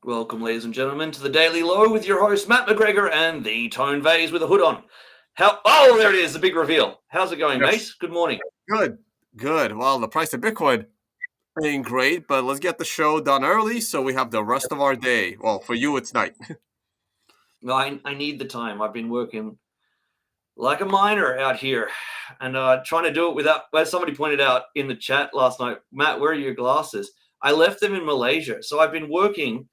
Welcome, ladies and gentlemen, to the Daily Low with your host, Matt McGregor, and the Tone Vase with a hood on. Oh, there it is, the big reveal. How's it going, Yes. mate? Good morning. Good. Well, the price of Bitcoin ain't great, but let's get the show done early so we have the rest of our day. Well, for you, it's night. No, I need the time. I've been working like a miner out here and trying to do it without, as somebody pointed out in the chat last night, Matt, where are your glasses? I left them in Malaysia. So I've been working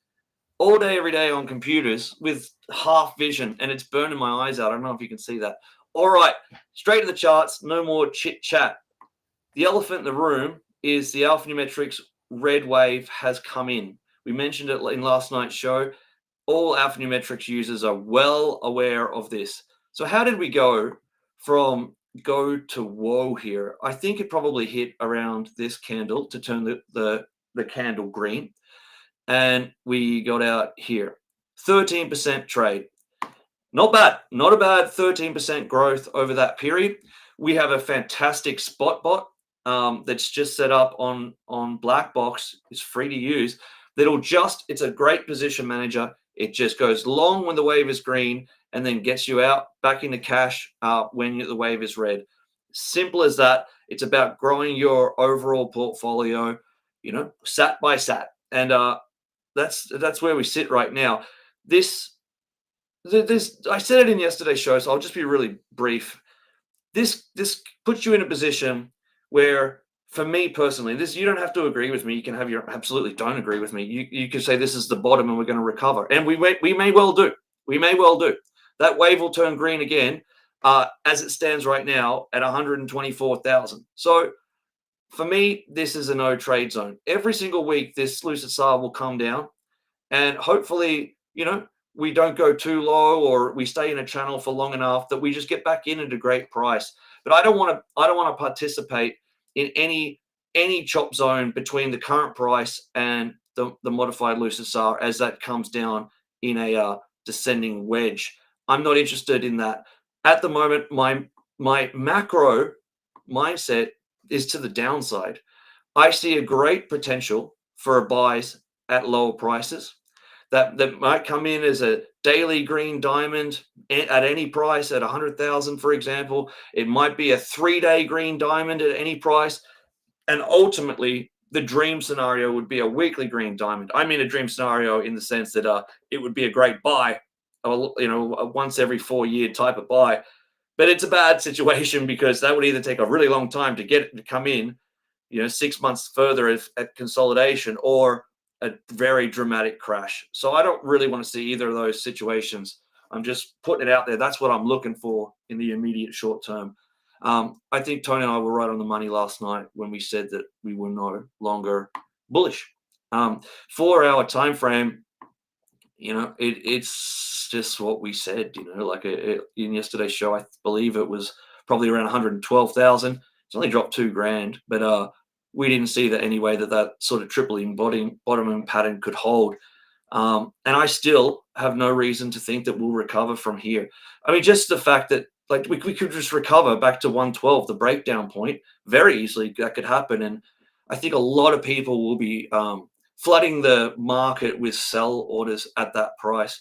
all day, every day on computers with half vision, and it's burning my eyes out. I don't know if you can see that. All right, straight to the charts. No more chit chat. The elephant in the room is the alphanumerics red wave has come in. We mentioned it in last night's show. All alphanumerics users are well aware of this. So how did we go from go to woe here? I think it probably hit around this candle to turn the candle green. And we got out here. 13% trade. Not bad. Not a bad 13% growth over that period. We have a fantastic spot bot that's just set up on Blackbox. It's free to use. It's a great position manager. It just goes long when the wave is green and then gets you out back into cash when the wave is red. Simple as that. It's about growing your overall portfolio, sat by sat. And that's where we sit right now. This I said it in yesterday's show, so I'll just be really brief. This puts you in a position where, for me personally, you don't have to agree with me. You can have your absolutely don't agree with me. You can say this is the bottom and we're going to recover, and we may well do. We may well do. That wave will turn green again, as it stands right now at 124,000. So for me, this is a no trade zone. Every single week, this Lucidar will come down, and hopefully, we don't go too low, or we stay in a channel for long enough that we just get back in at a great price. But I don't want to participate in any chop zone between the current price and the modified Lucidar as that comes down in a descending wedge. I'm not interested in that at the moment. My macro mindset is to the downside. I see a great potential for buys at lower prices that might come in as a daily green diamond at any price at 100,000, for example. It might be a 3-day green diamond at any price. And ultimately, the dream scenario would be a weekly green diamond. I mean, a dream scenario in the sense that it would be a great buy, a once every 4-year type of buy. But it's a bad situation because that would either take a really long time to get it to come in, 6 months further at consolidation, or a very dramatic crash. So I don't really want to see either of those situations. I'm just putting it out there. That's what I'm looking for in the immediate short term. I think Tony and I were right on the money last night when we said that we were no longer bullish. 4-hour time frame, it's just what we said. In yesterday's show, I believe it was probably around 112,000. It's only dropped $2,000, but we didn't see that anyway that sort of tripling bottoming pattern could hold. And I still have no reason to think that we'll recover from here. I mean, just the fact that we could just recover back to 112, the breakdown point, very easily. That could happen. And I think a lot of people will be flooding the market with sell orders at that price.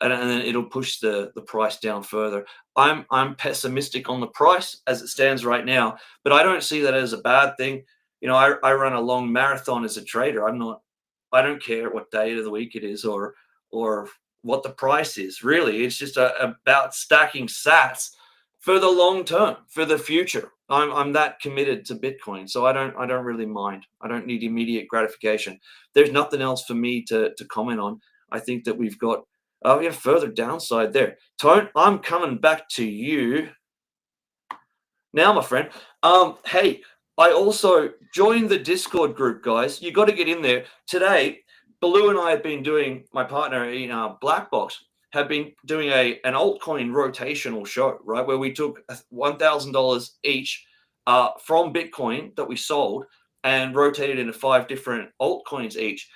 And then it'll push the price down further. I'm pessimistic on the price as it stands right now, but I don't see that as a bad thing. I run a long marathon as a trader. I don't care what day of the week it is or what the price is. Really, it's just about stacking sats for the long term, for the future. I'm that committed to Bitcoin, so I don't really mind. I don't need immediate gratification. There's nothing else for me to comment on. I think that we have further downside there. Tone, I'm coming back to you now, my friend. Hey, I also joined the Discord group, guys. You got to get in there. Today, Baloo and I have been doing, my partner in Blackbox, have been doing an altcoin rotational show, right, where we took $1,000 each from Bitcoin that we sold and rotated into 5 different altcoins each.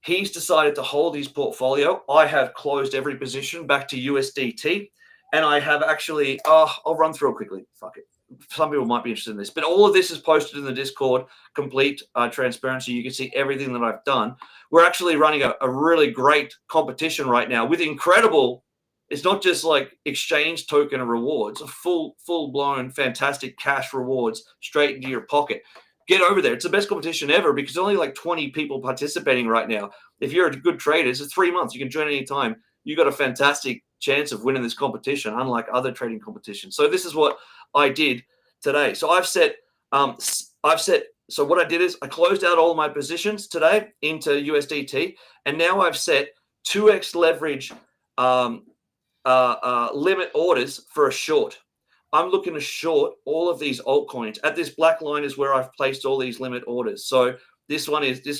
He's decided to hold his portfolio. I have closed every position back to USDT, and I have actually, I'll run through it quickly. Fuck it. some people might be interested in this, but all of this is posted in the Discord, complete transparency. You can see everything that I've done. We're actually running a really great competition right now with incredible. It's not just like exchange token rewards, a full blown fantastic cash rewards straight into your pocket. Get over there. It's the best competition ever because there's only like 20 people participating right now. If you're a good trader, it's 3 months. You can join anytime. You got a fantastic chance of winning this competition, unlike other trading competitions. So this is what I did today. So so what I did is I closed out all my positions today into USDT, and now I've set 2x leverage limit orders for a short. I'm looking to short all of these altcoins. At this black line is where I've placed all these limit orders. So this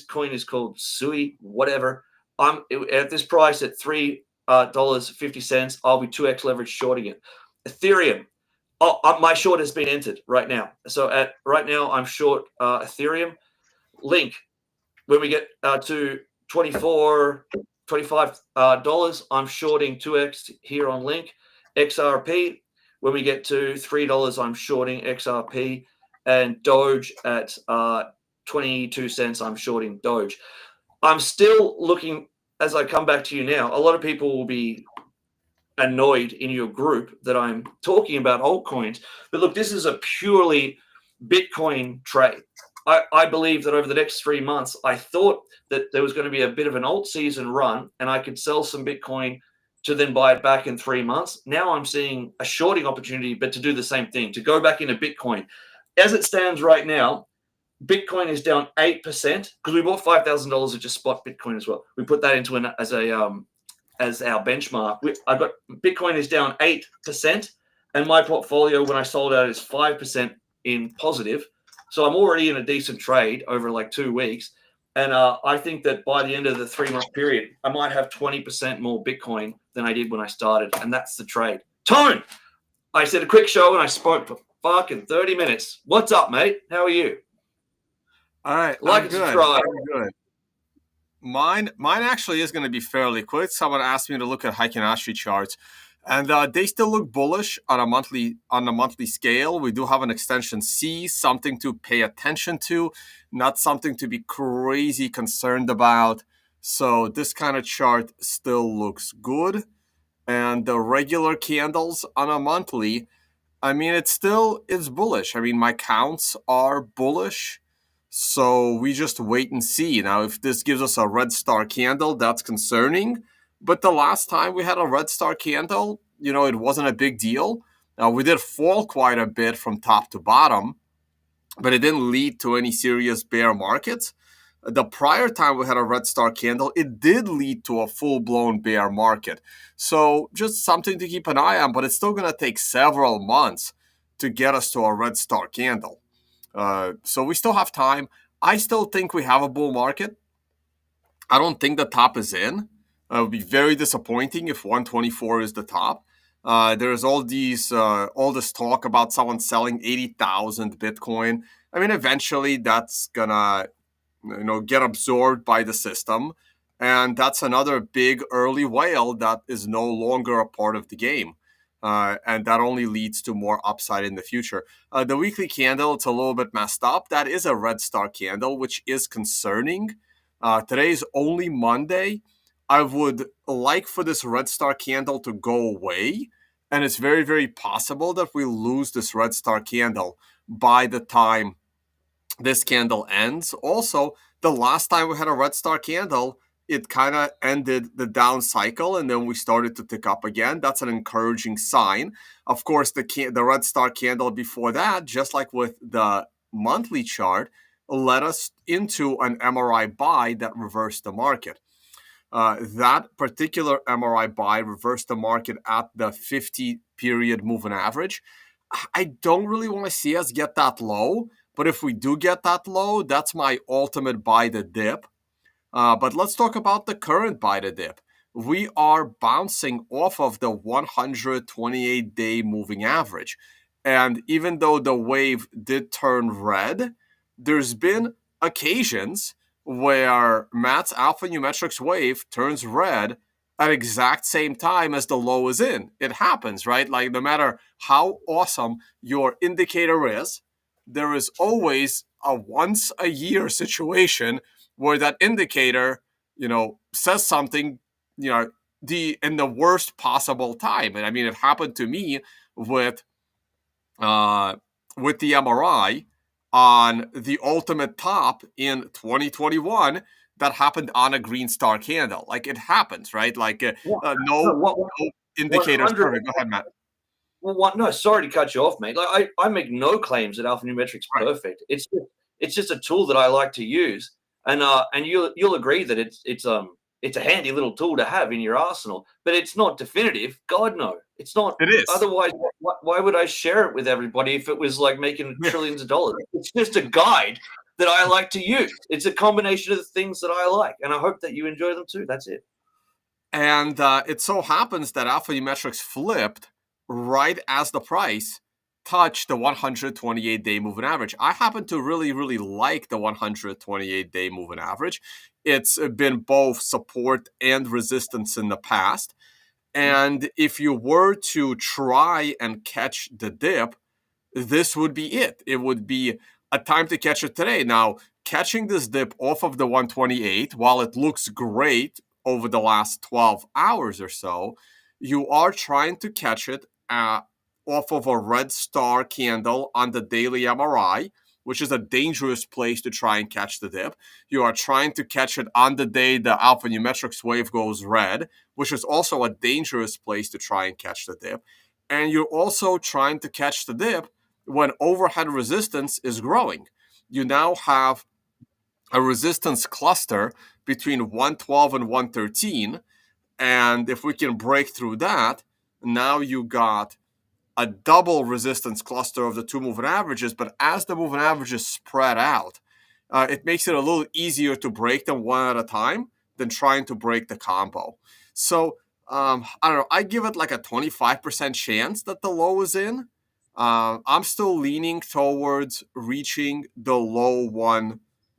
coin is called Sui, whatever. I'm at this price at $3.50. I'll be 2x leverage shorting it. Ethereum. Oh, my short has been entered right now. So right now I'm short Ethereum. Link. When we get to $24, $25, I'm shorting 2x here on Link. XRP. When we get to $3, I'm shorting XRP. And Doge at 22 cents, I'm shorting Doge. I'm still looking, as I come back to you now, a lot of people will be annoyed in your group that I'm talking about altcoins. But look, this is a purely Bitcoin trade. I believe that over the next 3 months, I thought that there was going to be a bit of an alt season run and I could sell some Bitcoin to then buy it back in 3 months. Now I'm seeing a shorting opportunity, but to do the same thing, to go back into Bitcoin. As it stands right now, Bitcoin is down 8% because we bought $5,000 of just spot Bitcoin as well. We put that into as our benchmark. I got Bitcoin is down 8%, and my portfolio when I sold out is 5% in positive. So I'm already in a decent trade over like 2 weeks. And I think that by the end of the 3-month period, I might have 20% more Bitcoin than I did when I started. And that's the trade. Tone, I said a quick show and I spoke for fucking 30 minutes. What's up, mate? How are you? All right. Like and subscribe. I'm good. Mine actually is going to be fairly quick. Someone asked me to look at Heikin-Ashi charts, and they still look bullish on a monthly scale. We do have an extension C, something to pay attention to, not something to be crazy concerned about. So this kind of chart still looks good. And the regular candles on a monthly, I mean, it's bullish. I mean, my counts are bullish. So we just wait and see. Now, if this gives us a red star candle, that's concerning. But the last time we had a red star candle, it wasn't a big deal. Now, we did fall quite a bit from top to bottom, but it didn't lead to any serious bear markets. The prior time we had a red star candle, it did lead to a full-blown bear market. So just something to keep an eye on, but it's still going to take several months to get us to a red star candle. So we still have time. I still think we have a bull market. I don't think the top is in. It would be very disappointing if 124 is the top. There's all this talk about someone selling 80,000 Bitcoin. I mean, eventually that's gonna, get absorbed by the system, and that's another big early whale that is no longer a part of the game. And that only leads to more upside in the future. The weekly candle, it's a little bit messed up. That is a red star candle, which is concerning. Today is only Monday. I would like for this red star candle to go away. And it's very, very possible that we lose this red star candle by the time this candle ends. Also, the last time we had a red star candle, it kind of ended the down cycle and then we started to tick up again. That's an encouraging sign. Of course, the red star candle before that, just like with the monthly chart, led us into an MRI buy that reversed the market. That particular MRI buy reversed the market at the 50-period moving average. I don't really want to see us get that low, but if we do get that low, that's my ultimate buy the dip. But let's talk about the current buy the dip. We are bouncing off of the 128-day moving average. And even though the wave did turn red, there's been occasions where Matt's alphanumerics wave turns red at exact same time as the low is in. It happens, right? Like no matter how awesome your indicator is, there is always a once a year situation where that indicator, says something, in the worst possible time. And I mean, it happened to me with uh, the MRI on the ultimate top in 2021 that happened on a green star candle. Like it happens, right? Like No, no indicators 100. perfect. Go ahead, Matt. Well, no, sorry to cut you off, mate. Like I make no claims that alphanumerics Right. perfect. It's just a tool that I like to use, and you'll agree that it's a handy little tool to have in your arsenal, but it's not definitive. God no, it's not. It is. Otherwise, why would I share it with everybody if it was like making Yeah. trillions of dollars? It's just a guide that I like to use. It's a combination of the things that I like, and I hope that you enjoy them too. That's it. And it so happens that alphanumerics flipped right as the price touched the 128-day moving average. I happen to really, really like the 128-day moving average. It's been both support and resistance in the past. And if you were to try and catch the dip, this would be it. It would be a time to catch it today. Now, catching this dip off of the 128, while it looks great over the last 12 hours or so, you are trying to catch it off of a red star candle on the daily MRI, which is a dangerous place to try and catch the dip. You are trying to catch it on the day the alphanumerics wave goes red, which is also a dangerous place to try and catch the dip. And you're also trying to catch the dip when overhead resistance is growing. You now have a resistance cluster between 112 and 113. And if we can break through that, now you got a double resistance cluster of the two moving averages. But as the moving averages spread out, it makes it a little easier to break them one at a time than trying to break the combo. So I don't know. I give it like a 25% chance that the low is in. I'm still leaning towards reaching the low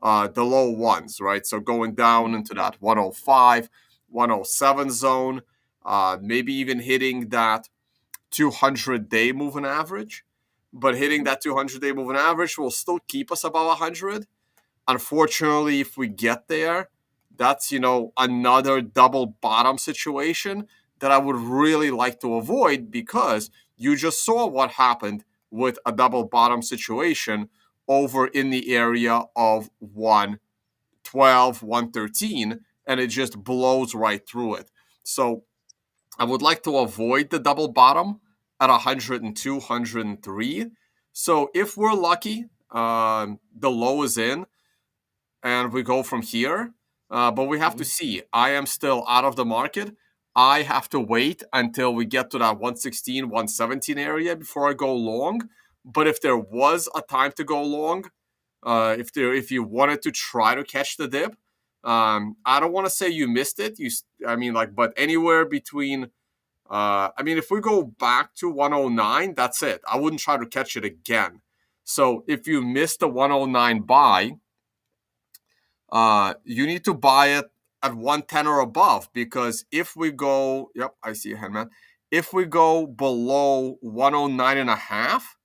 ones, right? So going down into that 105, 107 zone, maybe even hitting that 200-day moving average. But hitting that 200-day moving average will still keep us above 100. Unfortunately, if we get there, that's, another double bottom situation that I would really like to avoid, because you just saw what happened with a double bottom situation over in the area of 112, 113, and it just blows right through it. So I would like to avoid the double bottom at 102, 103. So if we're lucky, the low is in, and we go from here. But we have to see. I am still out of the market. I have to wait until we get to that 116, 117 area before I go long. But if there was a time to go long, if you wanted to try to catch the dip, I don't want to say you missed it. But anywhere between, if we go back to 109, that's it. I wouldn't try to catch it again. So if you missed the 109 buy, you need to buy it at 110 or above, because if we go, yep, I see your hand, man. If we go below 109 and a half,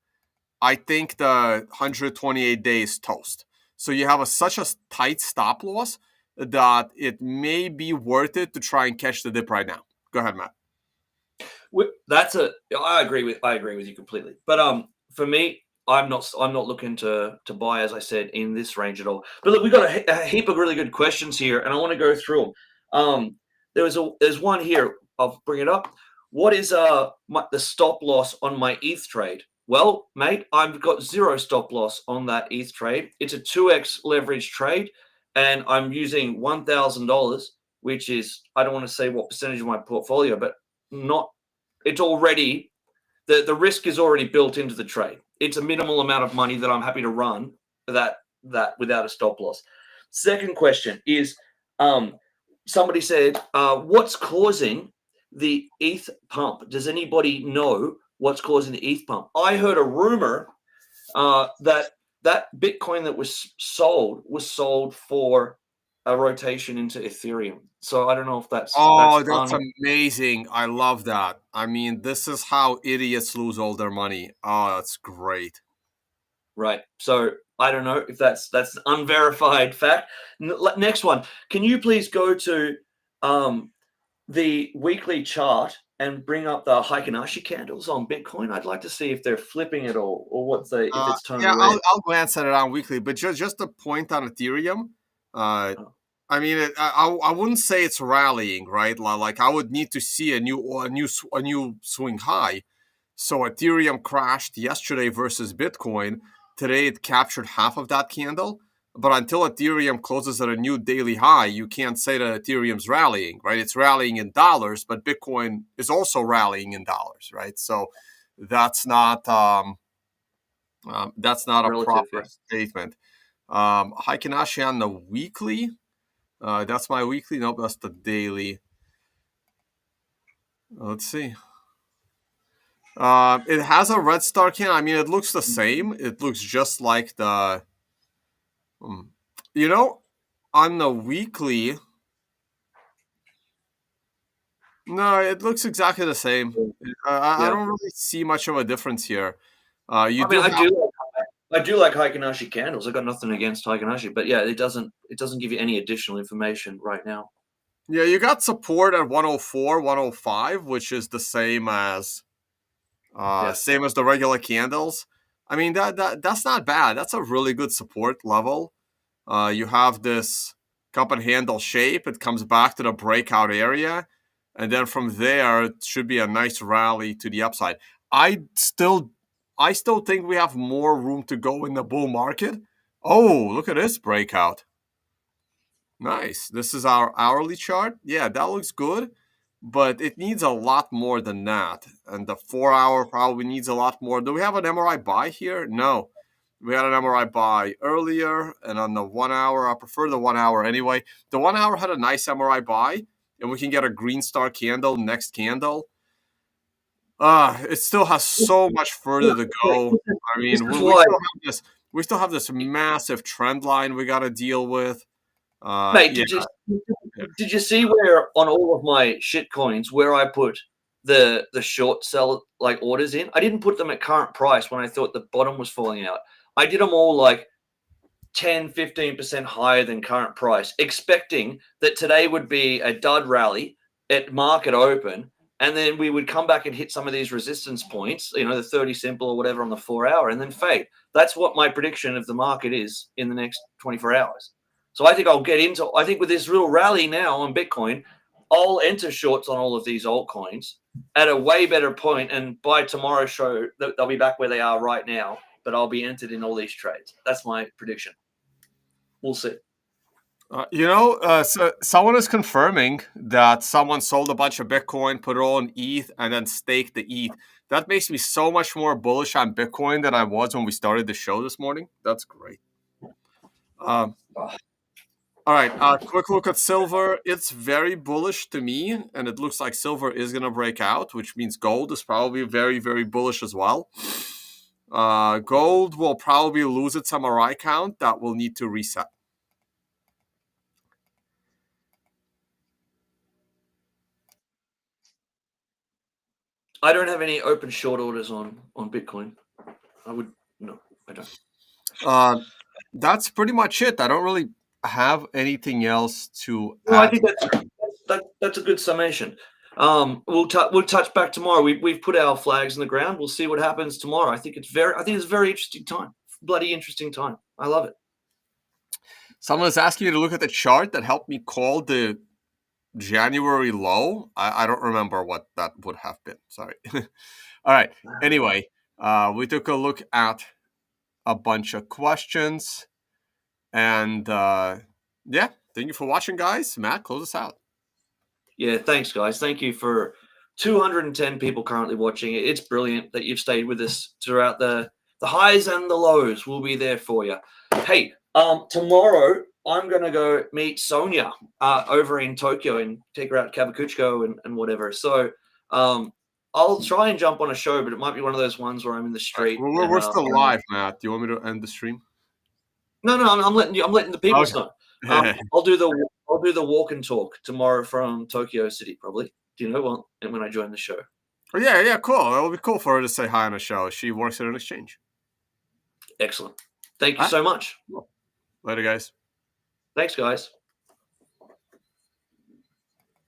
I think the 128 days toast. So you have such a tight stop loss that it may be worth it to try and catch the dip right now. Go ahead, Matt. I agree with you completely. But for me, I'm not looking to buy, as I said, in this range at all. But look, we've got a heap of really good questions here, and I want to go through them. There's one here. I'll bring it up. What is the stop loss on my ETH trade? Well, mate, I've got zero stop loss on that ETH trade. It's a 2x leverage trade, and I'm using $1,000, which is, I don't want to say what percentage of my portfolio, but not. It's already, the risk is already built into the trade. It's a minimal amount of money that I'm happy to run that without a stop loss. Second question is, somebody said, what's causing the ETH pump? Does anybody know what's causing the ETH pump? I heard a rumor that Bitcoin that was sold for a rotation into Ethereum. So I don't know if that's That's amazing. I love that. I mean, this is how idiots lose all their money. Oh, that's great. right. So I don't know if that's unverified fact. Next one. Can you please go to the weekly chart and bring up the Heikin-Ashi candles on Bitcoin? I'd like to see if they're flipping at all, or if it's turned Yeah, red. I'll glance at it on weekly, but just a point on Ethereum. Oh. I mean, I wouldn't say it's rallying, right? Like I would need to see a new swing high. So Ethereum crashed yesterday versus Bitcoin. Today it captured half of that candle. But until Ethereum closes at a new daily high, you can't say that Ethereum's rallying, right? It's rallying in dollars, but Bitcoin is also rallying in dollars, right? So that's not a Relative, proper yeah. statement. Heikin-Ashi on the weekly. That's my weekly. Nope, that's the daily. Let's see. It has a red star candle. I mean, it looks the same. It looks just like the. On the weekly. No, it looks exactly the same. I Yeah. don't really see much of a difference here. You I mean, do have. I do like Heikin-Ashi candles. I've got nothing against Heikin-Ashi, but yeah, it doesn't give you any additional information right now. Yeah, you got support at 104, 105, which is the same as same as the regular candles. I mean that's not bad. That's a really good support level. You have this cup and handle shape. It comes back to the breakout area, and then from there it should be a nice rally to the upside. I still think we have more room to go in the bull market. Oh, look at this breakout. Nice. This is our hourly chart. Yeah, that looks good, but it needs a lot more than that. And the 4 hour probably needs a lot more. Do we have an MRI buy here? No. We had an MRI buy earlier, and on the 1 hour, I prefer the 1 hour anyway. The 1 hour had a nice MRI buy, and we can get a green star candle next candle. It still has so much further to go. I mean, we still have this massive trend line we got to deal with. Mate, Yeah. did you see where on all of my shit coins where I put the short sell like orders in? I didn't put them at current price when I thought the bottom was falling out. I did them all like 10-15% higher than current price, expecting that today would be a dud rally at market open, and then we would come back and hit some of these resistance points, the 30 simple or whatever on the 4 hour, and then fade. That's what my prediction of the market is in the next 24 hours. So I think I think with this real rally now on Bitcoin, I'll enter shorts on all of these altcoins at a way better point, and by tomorrow's show, they'll be back where they are right now, but I'll be entered in all these trades. That's my prediction. We'll see. So someone is confirming that someone sold a bunch of Bitcoin, put it all in ETH, and then staked the ETH. That makes me so much more bullish on Bitcoin than I was when we started the show this morning. That's great. All right, quick look at silver. It's very bullish to me, and it looks like silver is going to break out, which means gold is probably very, very bullish as well. Gold will probably lose its MRI count. That will need to reset. I don't have any open short orders on Bitcoin. No, I don't. That's pretty much it. I don't really have anything else to Well, I add. think that's a good summation. We'll touch back tomorrow. We've put our flags in the ground. We'll see what happens tomorrow. I think it's a very interesting time. Bloody interesting time. I love it. Someone is asking you to look at the chart that helped me call the January low. I don't remember what that would have been. Sorry. All right. Anyway, we took a look at a bunch of questions. And yeah, thank you for watching, guys. Matt, close us out. Yeah, thanks, guys. Thank you for 210 people currently watching. It's brilliant that you've stayed with us throughout the highs and the lows. We'll be there for you. Hey, tomorrow I'm going to go meet Sonia over in Tokyo and take her out to Kawakuchiko and whatever. So I'll try and jump on a show, but it might be one of those ones where I'm in the street. We're still live, Matt. Do you want me to end the stream? No, I'm letting the people know. I'll do the walk and talk tomorrow from Tokyo City, probably. Do you know when I join the show? Oh, yeah, cool. It'll be cool for her to say hi on the show. She works at an exchange. Excellent. Thank you so much. Cool. Later, guys. Thanks, guys.